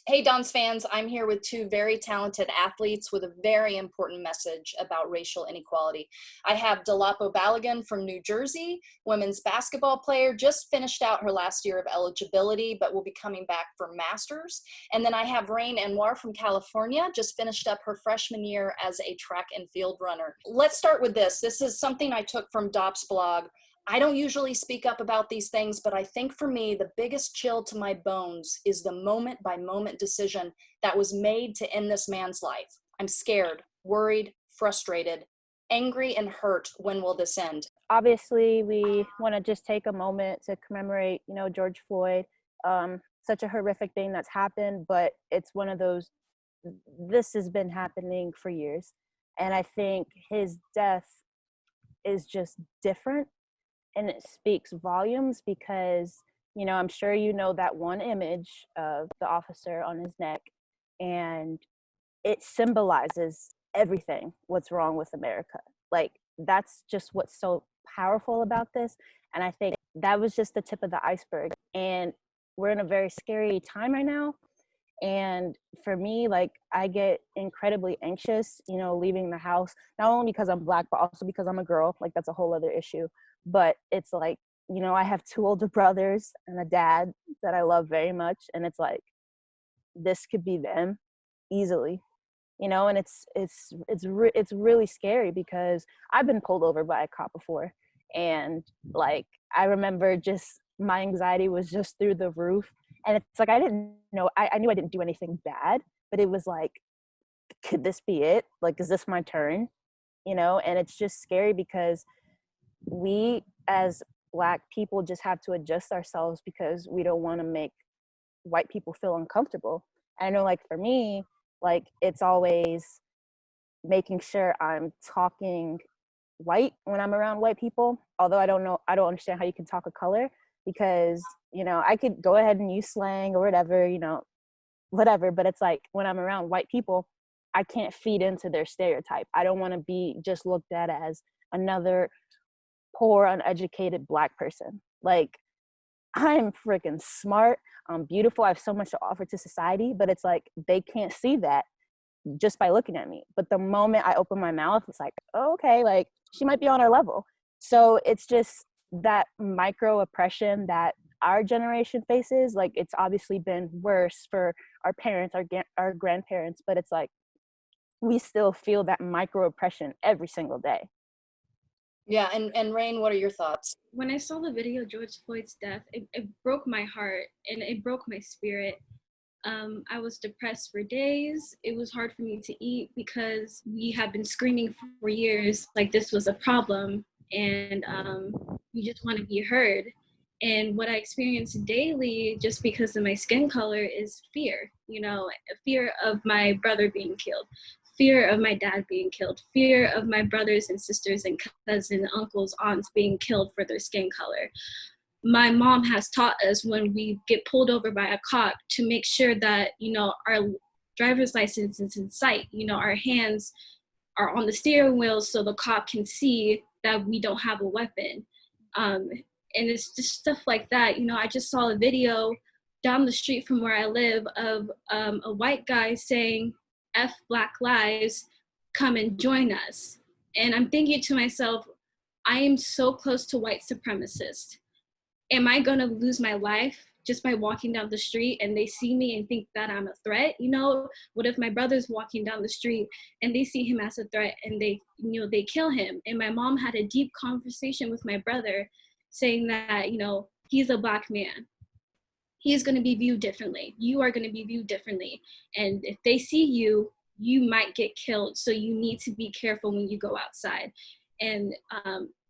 Hey, Don's fans, I'm here with two very talented athletes with a very important message about racial inequality. I have Dolapo Balogun from New Jersey, women's basketball player, just finished out her last year of eligibility, but will be coming back for masters. And then I have Rayne Anwar from California, just finished up her freshman year as a track and field runner. Let's start with this. This is something I took from Dop's blog. I don't usually speak up about these things, but I think for me, the biggest chill to my bones is the moment by moment decision that was made to end this man's life. I'm scared, worried, frustrated, angry, and hurt. When will this end? Obviously, we want to just take a moment to commemorate, George Floyd. Such a horrific thing that's happened, but it's one of those, this has been happening for years. And I think his death is just different. And it speaks volumes because, I'm sure you know that one image of the officer on his neck, and it symbolizes everything what's wrong with America. Like, that's just what's so powerful about this. And I think that was just the tip of the iceberg. And we're in a very scary time right now. And for me, like, I get incredibly anxious, leaving the house, not only because I'm Black, but also because I'm a girl. Like, that's a whole other issue. But it's like, I have two older brothers and a dad that I love very much. And it's like, this could be them easily, and it's really scary because I've been pulled over by a cop before. And like, I remember just my anxiety was just through the roof. And it's like, I didn't know, I knew I didn't do anything bad, but it was like, could this be it? Like, is this my turn? And it's just scary because we as Black people just have to adjust ourselves because we don't want to make white people feel uncomfortable. I know, like, for me, like, it's always making sure I'm talking white when I'm around white people. Although I don't understand how you can talk a color, because, I could go ahead and use slang or whatever, but it's like, when I'm around white people, I can't feed into their stereotype. I don't want to be just looked at as another poor, uneducated Black person. Like, I'm freaking smart, I'm beautiful, I have so much to offer to society, but it's like, they can't see that just by looking at me. But the moment I open my mouth, it's like, oh, okay, like, she might be on our level. So it's just that micro oppression that our generation faces. Like, it's obviously been worse for our parents, our grandparents, but it's like, we still feel that micro oppression every single day. Yeah, and Rayne, what are your thoughts? When I saw the video of George Floyd's death, it broke my heart and it broke my spirit. I was depressed for days. It was hard for me to eat because we had been screaming for years like this was a problem, and we just want to be heard. And what I experience daily, just because of my skin color, is fear. Fear of my brother being killed, fear of my dad being killed, fear of my brothers and sisters and cousins, uncles, aunts being killed for their skin color. My mom has taught us, when we get pulled over by a cop, to make sure that, our driver's license is in sight, our hands are on the steering wheel so the cop can see that we don't have a weapon. And it's just stuff like that. I just saw a video down the street from where I live of a white guy saying, F Black lives, come and join us. And I'm thinking to myself, I am so close to white supremacists. Am I going to lose my life just by walking down the street and they see me and think that I'm a threat? What if my brother's walking down the street and they see him as a threat and they kill him? And my mom had a deep conversation with my brother saying that, he's a Black man. He's going to be viewed differently. You are going to be viewed differently. And if they see you, you might get killed. So you need to be careful when you go outside. And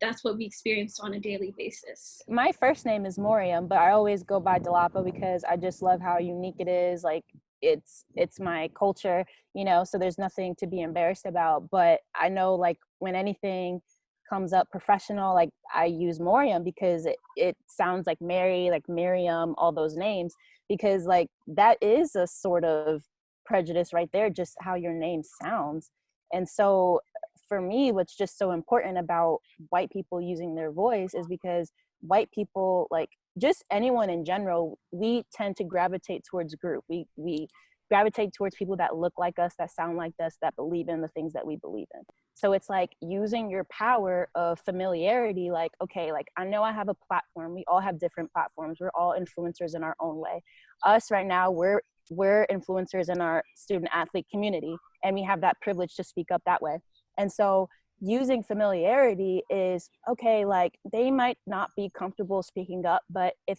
that's what we experience on a daily basis. My first name is Moriam, but I always go by Dolapo because I just love how unique it is. Like, it's my culture, so there's nothing to be embarrassed about. But I know, like, when anything comes up professional, like, I use Moriam because it sounds like Mary, like Miriam, all those names, because, like, that is a sort of prejudice right there, just how your name sounds. And so for me, what's just so important about white people using their voice is because white people, like, just anyone in general, we tend to gravitate towards group. We gravitate towards people that look like us, that sound like us, that believe in the things that we believe in. So it's like using your power of familiarity, like, okay, like I know I have a platform. We all have different platforms. We're all influencers in our own way. Us right now, we're influencers in our student athlete community, and we have that privilege to speak up that way. And so using familiarity is, okay, like they might not be comfortable speaking up, but if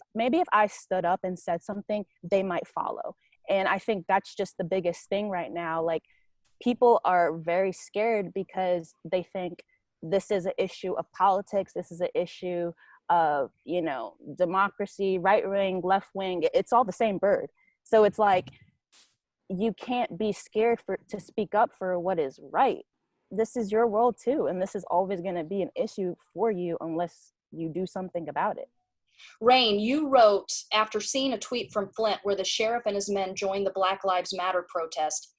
I stood up and said something, they might follow. And I think that's just the biggest thing right now. Like, people are very scared because they think this is an issue of politics. This is an issue of, you know, democracy, right wing, left wing. It's all the same bird. So it's like, you can't be scared to speak up for what is right. This is your world too. And this is always going to be an issue for you unless you do something about it. Rayne, you wrote after seeing a tweet from Flint where the sheriff and his men joined the Black Lives Matter protest.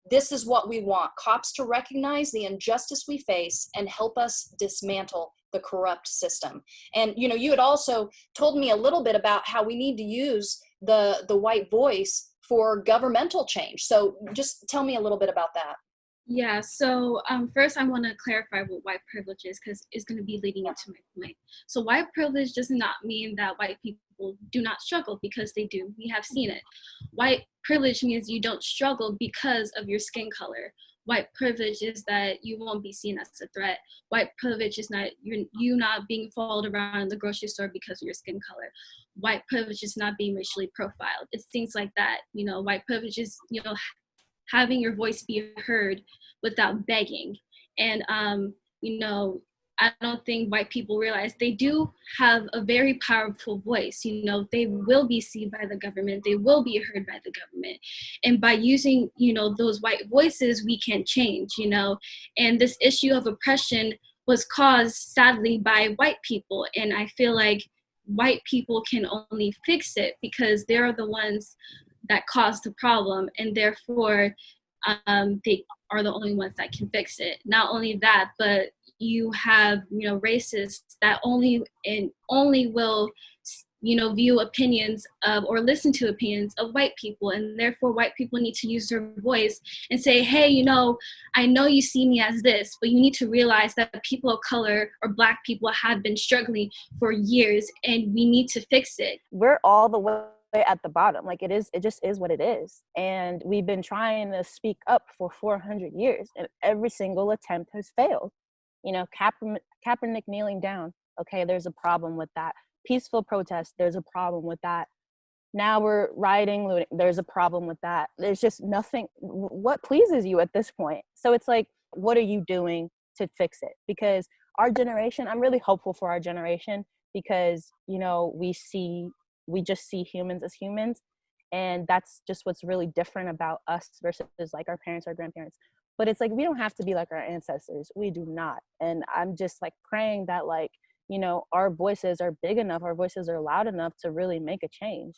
This is what we want: cops to recognize the injustice we face and help us dismantle the corrupt system. And, you know, you had also told me a little bit about how we need to use the white voice for governmental change. So just tell me a little bit about that. Yeah, so first I want to clarify what white privilege is, because it's going to be leading into my point. So white privilege does not mean that white people do not struggle, because they do. We have seen it. White privilege means you don't struggle because of your skin color. White privilege is that you won't be seen as a threat. White privilege is not you not being followed around in the grocery store because of your skin color. White privilege is not being racially profiled. It's things like that. You know, white privilege is, you know, having your voice be heard without begging. And, you know, I don't think white people realize they do have a very powerful voice. You know, they will be seen by the government. They will be heard by the government. And by using, you know, those white voices, we can change, you know. And this issue of oppression was caused, sadly, by white people. And I feel like white people can only fix it because they're the ones that caused the problem, and therefore they are the only ones that can fix it. Not only that, but you have, you know, racists that only will, you know, view opinions of or listen to opinions of white people, and therefore white people need to use their voice and say, hey, you know, I know you see me as this, but you need to realize that people of color or Black people have been struggling for years, and we need to fix it. We're all the way at the bottom. Like, it just is what it is. And we've been trying to speak up for 400 years, and every single attempt has failed. You know, Kaepernick kneeling down, okay, there's a problem with that. Peaceful protest, there's a problem with that. Now we're rioting, looting, there's a problem with that. There's just nothing. What pleases you at this point? So it's like, what are you doing to fix it? Because our generation, I'm really hopeful for our generation, because, you know, we just see humans as humans, and that's just what's really different about us versus like our parents or grandparents. But it's like, we don't have to be like our ancestors. We do not. And I'm just like praying that, like, you know, our voices are big enough, our voices are loud enough to really make a change.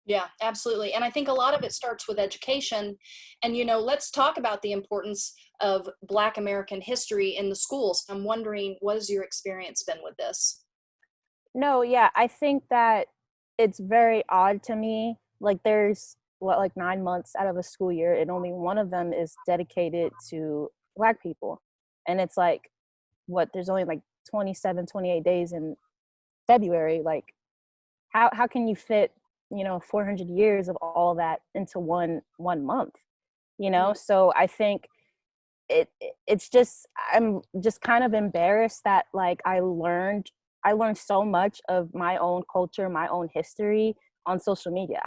Yeah, absolutely. And I think a lot of it starts with education. And, you know, let's talk about the importance of Black American history in the schools. I'm wondering, what has your experience been with this? No, yeah, I think that it's very odd to me. Like, there's like 9 months out of a school year, and only one of them is dedicated to Black people. And it's like, there's only like 27, 28 days in February. Like, how can you fit, you know, 400 years of all that into one month, you know? So I think it's just, I'm just kind of embarrassed that, like, I learned so much of my own culture, my own history on social media.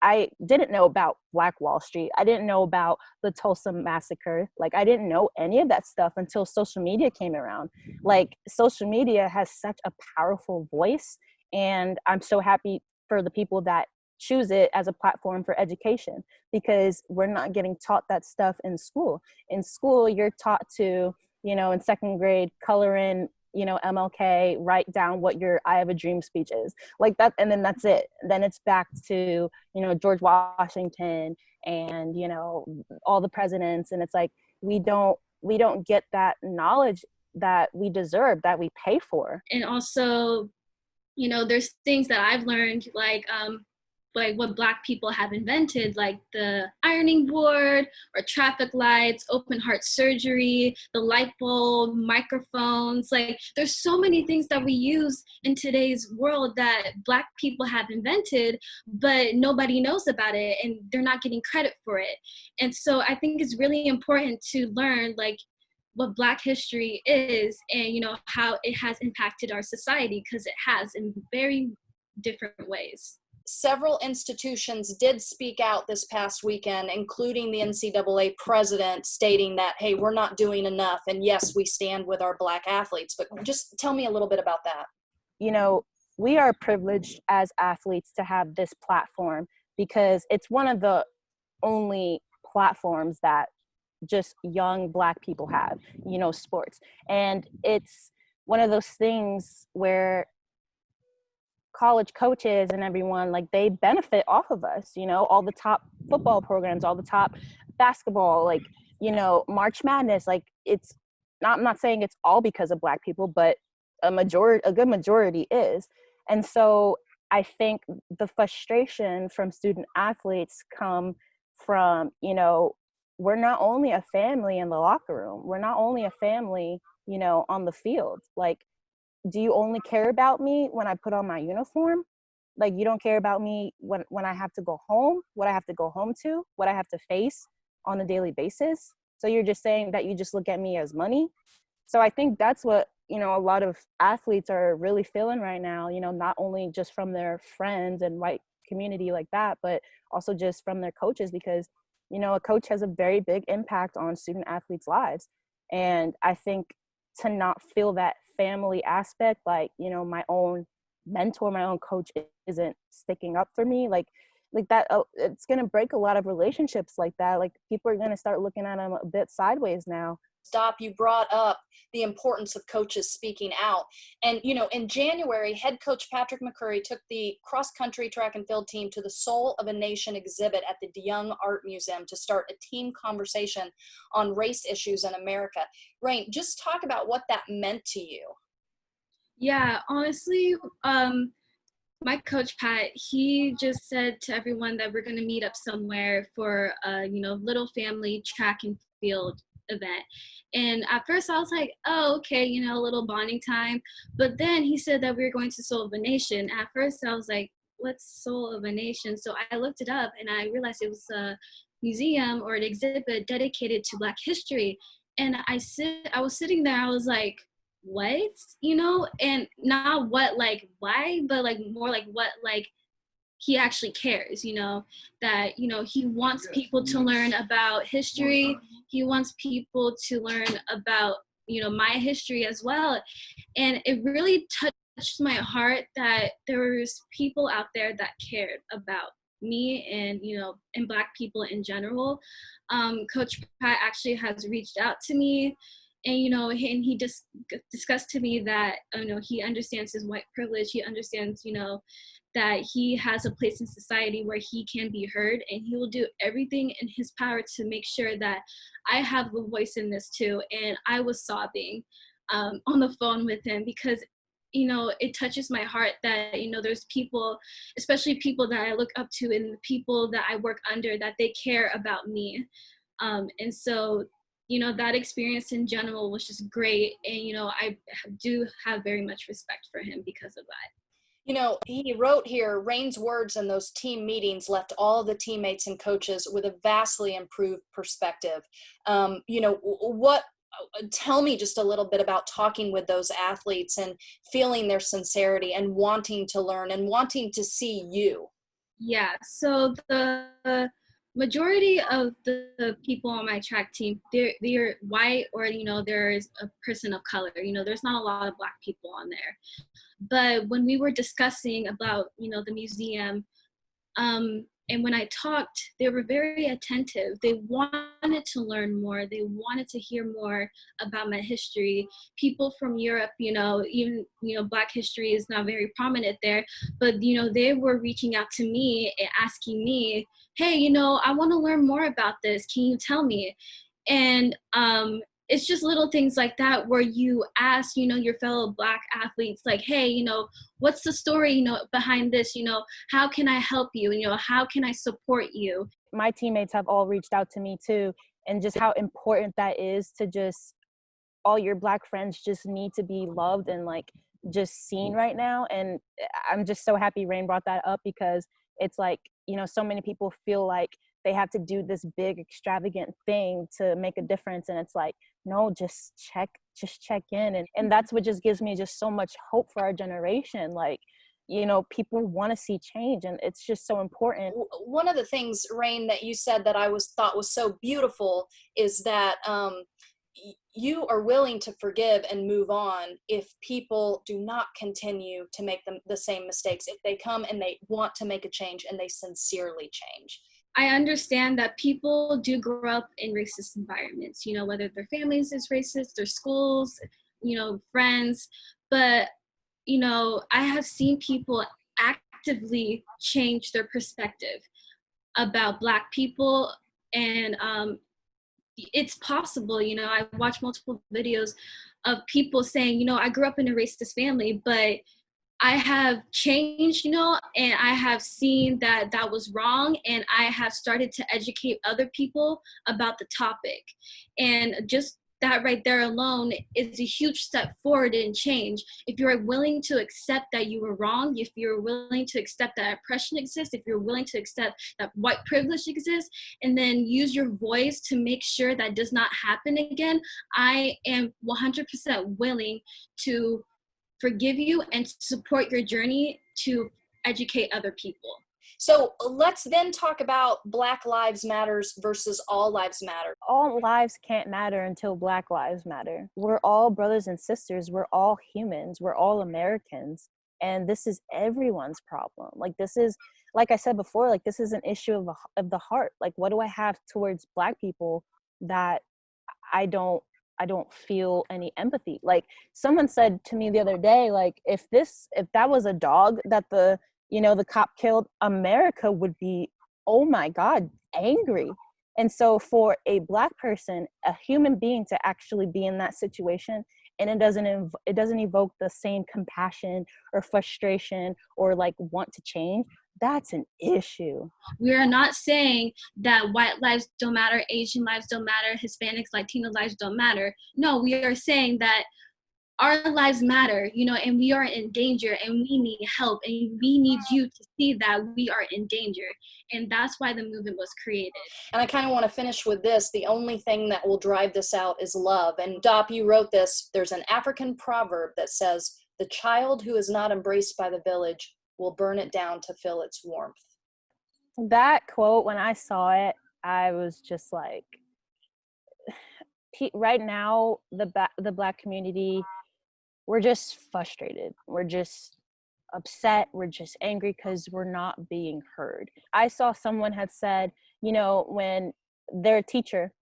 I didn't know about Black Wall Street. I didn't know about the Tulsa massacre. Like, I didn't know any of that stuff until social media came around. Like, social media has such a powerful voice, and I'm so happy for the people that choose it as a platform for education, because we're not getting taught that stuff in school. In school, you're taught to, you know, in second grade, color in, you know, MLK, write down what your I Have a Dream speech is, like that, and then that's it. Then it's back to, you know, George Washington and, you know, all the presidents, and it's like, we don't get that knowledge that we deserve, that we pay for. And also, there's things that I've learned, like what Black people have invented, like the ironing board or traffic lights, open heart surgery, the light bulb, microphones. Like there's so many things that we use in today's world that Black people have invented, but nobody knows about it and they're not getting credit for it. And so I think it's really important to learn like what Black history is and, how it has impacted our society, because it has in very different ways. Several institutions did speak out this past weekend, including the NCAA president, stating that, hey, we're not doing enough. And yes, we stand with our Black athletes. But just tell me a little bit about that. We are privileged as athletes to have this platform because it's one of the only platforms that just young Black people have, sports. And it's one of those things where college coaches and everyone, like, they benefit off of us, all the top football programs, all the top basketball, like, March Madness, like, it's not, I'm not saying it's all because of Black people, but a good majority is. And so I think the frustration from student athletes come from, we're not only a family in the locker room, we're not only a family, on the field. Like, do you only care about me when I put on my uniform? Like, you don't care about me when I have to go home, what I have to go home to, what I have to face on a daily basis. So you're just saying that you just look at me as money. So I think that's what, a lot of athletes are really feeling right now, not only just from their friends and white community like that, but also just from their coaches, because, a coach has a very big impact on student athletes' lives. And I think to not feel that family aspect, like, my own mentor, my own coach isn't sticking up for me, like that, it's going to break a lot of relationships like that. Like, people are going to start looking at them a bit sideways now. You brought up the importance of coaches speaking out. And, in January, head coach Patrick McCurry took the cross-country track and field team to the Soul of a Nation exhibit at the DeYoung Art Museum to start a team conversation on race issues in America. Rayne, just talk about what that meant to you. Yeah, honestly, my coach Pat, he just said to everyone that we're going to meet up somewhere for a little family track and field event. And at first I was like, oh, okay, a little bonding time. But then he said that we were going to Soul of a Nation. At first I was like, what's Soul of a Nation? So I looked it up and I realized it was a museum or an exhibit dedicated to Black history. And I was sitting there, I was like, what? And not what, like, why, but like more like what, like, he actually cares, that, he wants people to learn about history. He wants people to learn about, my history as well. And it really touched my heart that there was people out there that cared about me and, and Black people in general. Coach Pat actually has reached out to me. And, and he just discussed to me that, he understands his white privilege. He understands, that he has a place in society where he can be heard, and he will do everything in his power to make sure that I have a voice in this too. And I was sobbing on the phone with him because, it touches my heart that, there's people, especially people that I look up to and the people that I work under, that they care about me. And so, that experience in general was just great. And, I do have very much respect for him because of that. He wrote here, Rayne's words in those team meetings left all the teammates and coaches with a vastly improved perspective. Tell me just a little bit about talking with those athletes and feeling their sincerity and wanting to learn and wanting to see you. Yeah, so the majority of the people on my track team, they're white or, there's a person of color. There's not a lot of Black people on there. But when we were discussing about, the museum, and when I talked, they were very attentive. They wanted to learn more. They wanted to hear more about my history. People from Europe, even, Black history is not very prominent there, but, they were reaching out to me and asking me, hey, I want to learn more about this. Can you tell me? And it's just little things like that where you ask, your fellow Black athletes, like, hey, what's the story, behind this? How can I help you? How can I support you? My teammates have all reached out to me too, and just how important that is to just all your Black friends just need to be loved and like just seen right now. And I'm just so happy Rayne brought that up, because it's like, so many people feel like they have to do this big extravagant thing to make a difference, and it's like, no, just check in. And that's what just gives me just so much hope for our generation. Like, people want to see change, and it's just so important. One of the things, Rayne, that you said that I thought was so beautiful is that you are willing to forgive and move on if people do not continue to make the same mistakes, if they come and they want to make a change and they sincerely change. I understand that people do grow up in racist environments, whether their families is racist, their schools, friends, but I have seen people actively change their perspective about Black people, and it's possible. I watch multiple videos of people saying, I grew up in a racist family, but I have changed, and I have seen that that was wrong, and I have started to educate other people about the topic. And just that right there alone is a huge step forward in change. If you're willing to accept that you were wrong, if you're willing to accept that oppression exists, if you're willing to accept that white privilege exists, and then use your voice to make sure that does not happen again, I am 100% willing to forgive you and support your journey to educate other people. So let's then talk about Black Lives Matters versus All Lives Matter. All lives can't matter until Black lives matter. We're all brothers and sisters. We're all humans. We're all Americans. And this is everyone's problem. Like, this is, like I said before, like, this is an issue of the heart. Like, what do I have towards Black people that I don't feel any empathy? Like, someone said to me the other day, like, if that was a dog that the cop killed, America would be, oh my God, angry. And so for a Black person, a human being, to actually be in that situation, and it doesn't evoke the same compassion or frustration or like want to change, that's an issue. We are not saying that white lives don't matter, Asian lives don't matter, Hispanics, Latino lives don't matter. No, we are saying that our lives matter, and we are in danger, and we need help, and we need you to see that we are in danger. And that's why the movement was created. And I kind of want to finish with this. The only thing that will drive this out is love. And Dop, you wrote this. There's an African proverb that says, "The child who is not embraced by the village will burn it down to feel its warmth." That quote, when I saw it, I was just like, right now, the Black community, we're just frustrated. We're just upset. We're just angry because we're not being heard. I saw someone had said, when they're a teacher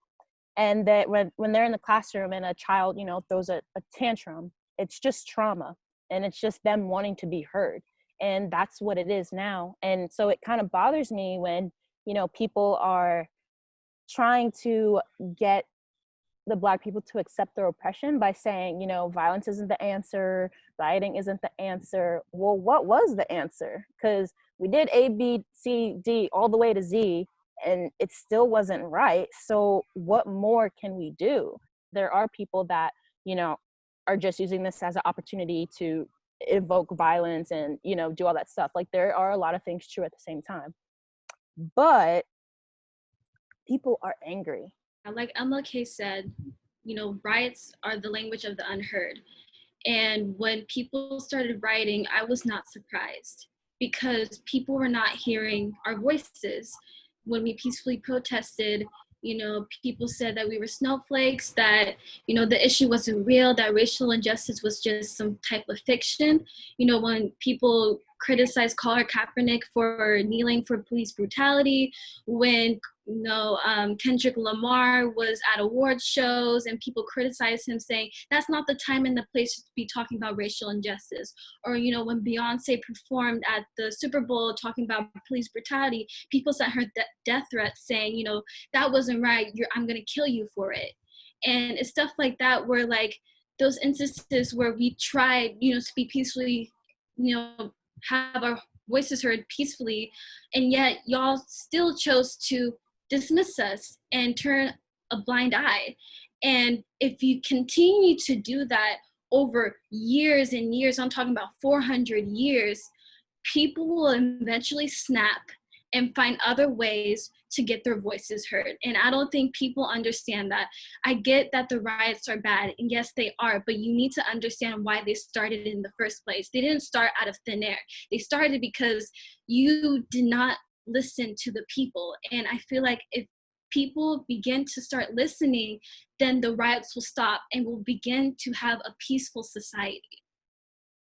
and that when they're in the classroom and a child, throws a tantrum, it's just trauma, and it's just them wanting to be heard. And that's what it is now. And so it kind of bothers me when, people are trying to get the Black people to accept their oppression by saying, violence isn't the answer, rioting isn't the answer. Well, what was the answer? Because we did A, B, C, D, all the way to Z, and it still wasn't right. So what more can we do? There are people that, are just using this as an opportunity to evoke violence and, do all that stuff. Like, there are a lot of things true at the same time. But people are angry. Like MLK said, riots are the language of the unheard. And when people started rioting, I was not surprised, because people were not hearing our voices. When we peacefully protested, people said that we were snowflakes, that, the issue wasn't real, that racial injustice was just some type of fiction. When people criticized Colin Kaepernick for kneeling for police brutality, when Kendrick Lamar was at award shows and people criticized him, saying that's not the time and the place to be talking about racial injustice. Or, when Beyonce performed at the Super Bowl talking about police brutality, people sent her death threats saying, that wasn't right, I'm going to kill you for it. And it's stuff like that where like those instances where we tried, you know, to be peacefully, you know, have our voices heard peacefully, and yet y'all still chose to dismiss us and turn a blind eye. And if you continue to do that over years and years, I'm talking about 400 years, people will eventually snap and find other ways to get their voices heard. And I don't think people understand that. I get that the riots are bad, and yes, they are, but you need to understand why they started in the first place. They didn't start out of thin air. They started because you did not listen to the people. And I feel like if people begin to start listening, then the riots will stop and we'll begin to have a peaceful society.